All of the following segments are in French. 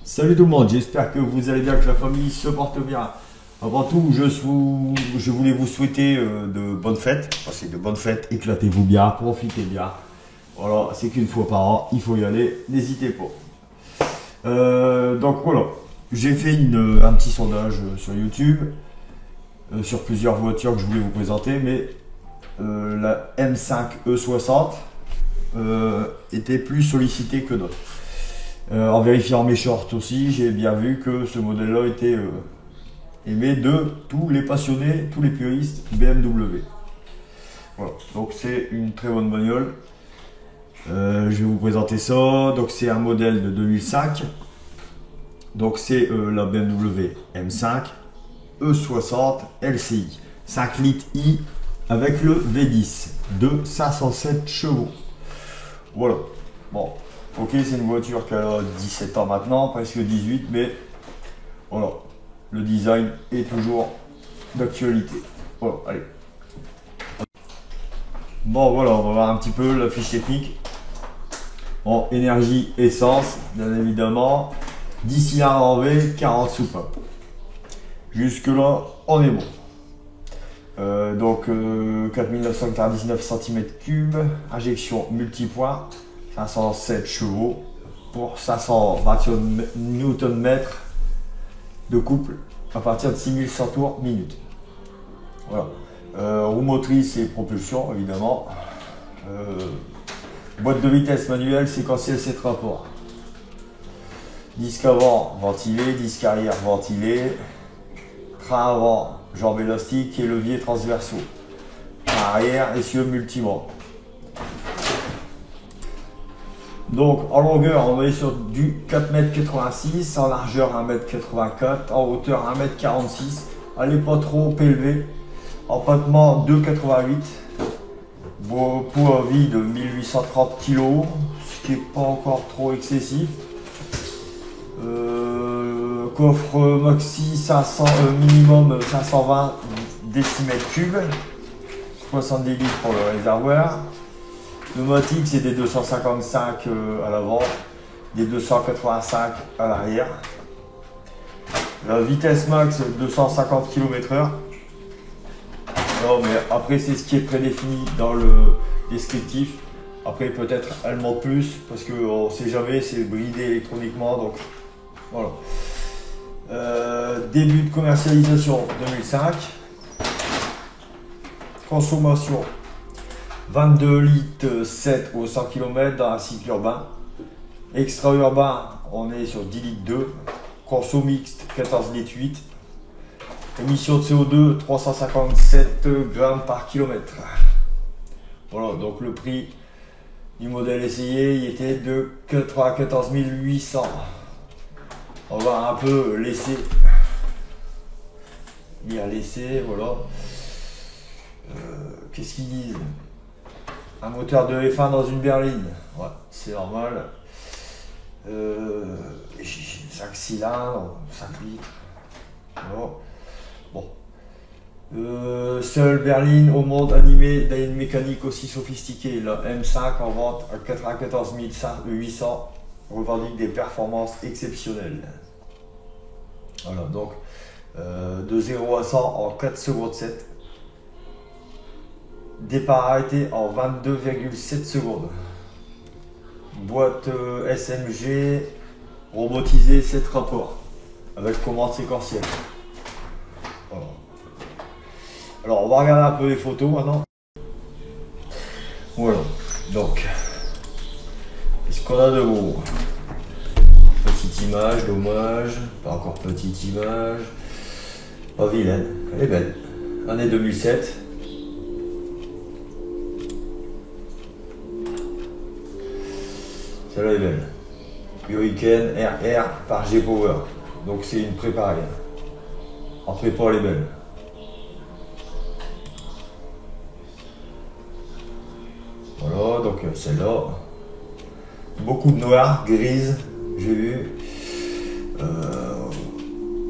Salut tout le monde, j'espère que vous allez bien, que la famille se porte bien. Avant tout, je voulais vous souhaiter de bonnes fêtes. Passez de bonnes fêtes, éclatez-vous bien, profitez bien. Voilà, c'est qu'une fois par an, il faut y aller, n'hésitez pas. Donc voilà, j'ai fait un petit sondage sur YouTube, sur plusieurs voitures que je voulais vous présenter, mais la M5 E60 était plus sollicitée que d'autres. En vérifiant mes shorts aussi, j'ai bien vu que ce modèle-là était aimé de tous les passionnés, tous les puristes BMW. Voilà, donc c'est une très bonne bagnole. Je vais vous présenter ça. Donc c'est un modèle de 2005. Donc c'est la BMW M5 E60 LCI 5 litres I avec le V10 de 507 chevaux. Voilà. Bon. Ok, c'est une voiture qui a 17 ans maintenant, presque 18, mais voilà, le design est toujours d'actualité. Voilà, allez. Bon, voilà, on va voir un petit peu la fiche technique. Bon, énergie, essence, bien évidemment. 10 cylindres en V, 40 soupapes. Jusque là, on est bon. Donc, 4999 cm3, injection multipoint. 507 chevaux pour 521 Nm de couple à partir de 6100 tours minute. Voilà. Roue motrice et propulsion évidemment. Boîte de vitesse manuelle, séquentielle 7 rapports. Disque avant ventilé, disque arrière ventilé. Train avant, jambes élastiques et leviers transversaux. Train arrière, essieu multibranches. Donc en longueur, on est sur du 4,86 m, en largeur 1,84 m, en hauteur 1,46 m. Elle n'est pas trop élevée. Empattement 2,88 m. Poids à vie de 1830 kg, ce qui n'est pas encore trop excessif. Coffre maxi 500, minimum 520 décimètres cubes, 70 litres pour le réservoir. Pneumatique, c'est des 255 à l'avant, des 285 à l'arrière. La vitesse max 250 km/h. Non, mais après, c'est ce qui est prédéfini dans le descriptif. Après, peut-être elle monte plus parce qu'on ne sait jamais, c'est bridé électroniquement. Donc voilà. Début de commercialisation 2005. Consommation 22 litres 7 au 100 km dans un cycle urbain. Extra-urbain, on est sur 10 litres 2. Conso mixte, 14 litres 8. Émission de CO2, 357 grammes par kilomètre. Voilà, donc le prix du modèle essayé, il était de 94 800. On va un peu laisser. Lire l'essai, voilà. Qu'est-ce qu'ils disent? Un moteur de F1 dans une berline, ouais, c'est normal. 5 cylindres, 5 litres. Voilà. Bon. Seule berline au monde animée d'une mécanique aussi sophistiquée. La M5 en vente à 94 800 revendique des performances exceptionnelles. Voilà, donc de 0 à 100 en 4 secondes 7. Départ arrêté en 22,7 secondes. Boîte SMG robotisée 7 rapports avec commande séquentielle. Voilà. Alors on va regarder un peu les photos maintenant. Voilà, donc qu'est-ce qu'on a de beau? Petite image, dommage, pas encore petite image, pas vilaine, elle est belle. Année 2007. Celle-là est belle. Hurricane RR par G-Power. Donc c'est une préparée. En prépa, elle est belle. Voilà, donc celle-là. beaucoup de noir, grise, j'ai vu.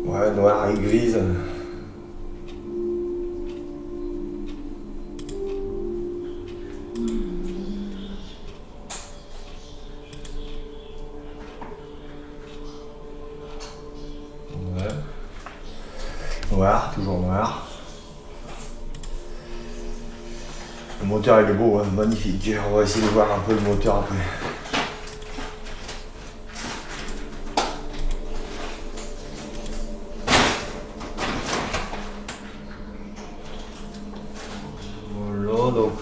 Ouais, noir et grise. Ouais. Noir, toujours noir. Le moteur il est beau, hein, magnifique. On va essayer de voir un peu le moteur après. Voilà, donc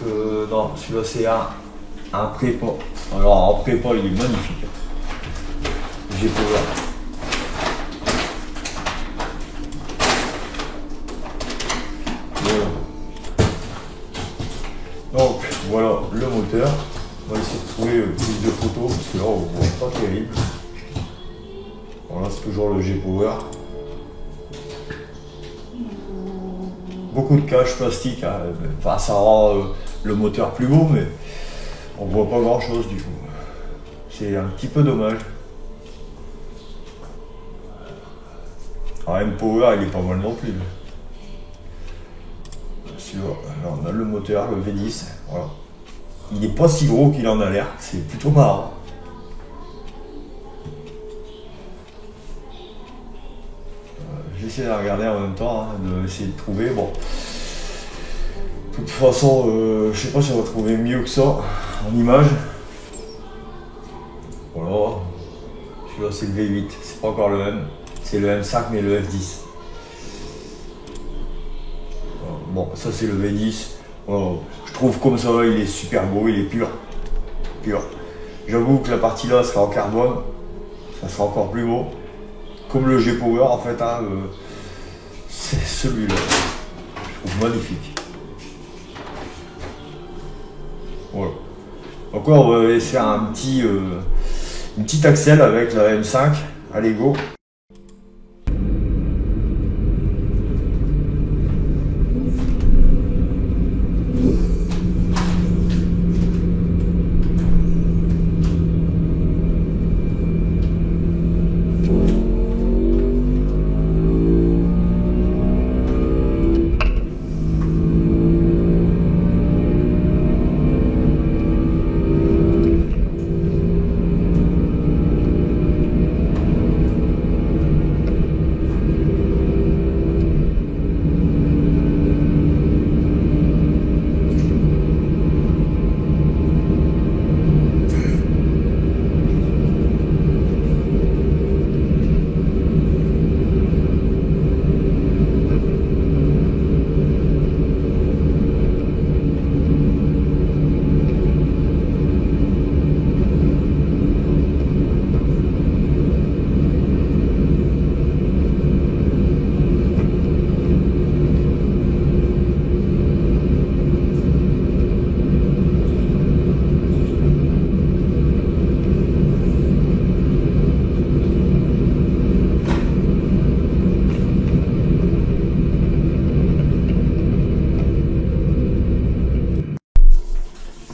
non, celui-là c'est un prépa. Alors en prépa il est magnifique. J'ai pas voir. Donc voilà le moteur. On va essayer de trouver plus de photos parce que là on voit pas terrible. Voilà, c'est toujours le G-Power. Beaucoup de cache plastique, hein. Enfin, ça rend le moteur plus beau, mais on voit pas grand chose du coup. C'est un petit peu dommage. Alors M-Power il est pas mal non plus. Là on a le moteur, le V10, voilà. Il n'est pas si gros qu'il en a l'air, c'est plutôt marrant. J'essaie de regarder en même temps, hein, d'essayer de trouver. Bon, de toute façon, je sais pas si on va trouver mieux que ça en image. Voilà, celui-là c'est le V8, c'est pas encore le M, c'est le M5 mais le F10. Bon, ça c'est le V10. Voilà. Je trouve comme ça, il est super beau, il est pur. Pur. J'avoue que la partie là sera en carbone, ça sera encore plus beau. Comme le G-Power en fait, hein, c'est celui-là. Je trouve magnifique. Voilà. Donc là, on va laisser une petite axle avec la M5 à Lego.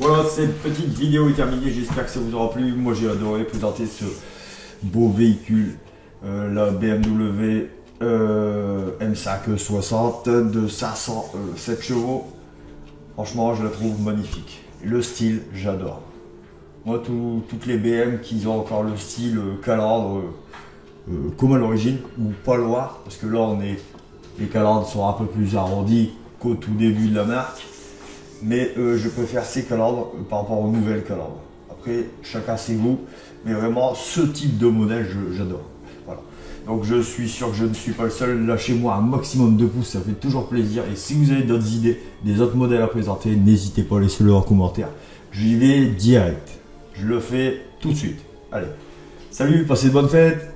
Voilà, cette petite vidéo est terminée, j'espère que ça vous aura plu. Moi j'ai adoré présenter ce beau véhicule, la BMW M5 60 de 507 chevaux. Franchement, je la trouve magnifique. Le style, j'adore. Moi, toutes les BM qui ont encore le style calandre, comme à l'origine, ou pas loin, parce que là, les calandres sont un peu plus arrondis qu'au tout début de la marque. Mais je préfère ces calandres par rapport aux nouvelles calandres. Après, chacun ses goûts, mais vraiment, ce type de modèle, j'adore. Voilà. Donc, je suis sûr que je ne suis pas le seul. Lâchez-moi un maximum de pouces, ça fait toujours plaisir. Et si vous avez d'autres idées, des autres modèles à présenter, n'hésitez pas à laisser-le en commentaire. J'y vais direct. Je le fais tout de suite. Allez, salut, passez de bonnes fêtes!